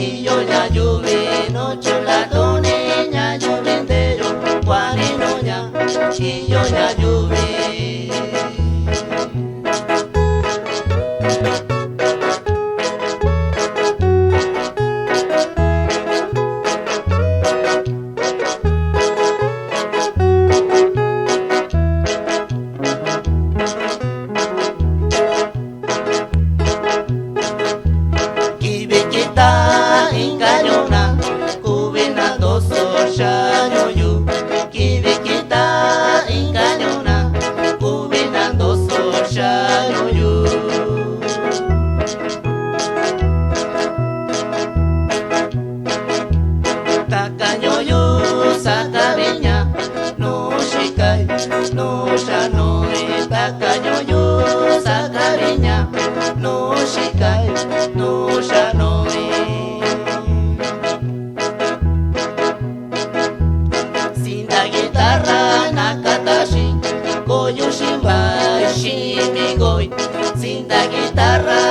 iyo nya yubi no chulatone nya yubindero guanino nya iyo nya yubi. Kibikita inganyona kubina doso shayoyu. Kibikita inganyona kubina doso shayoyu. Takayoyu sakabinya no shikai no shanoi. Takayoyu sakabinya no shikai no shanoi. Sinda guitarra nakatashi koyu shimbai shimigoi. Sinda guitarra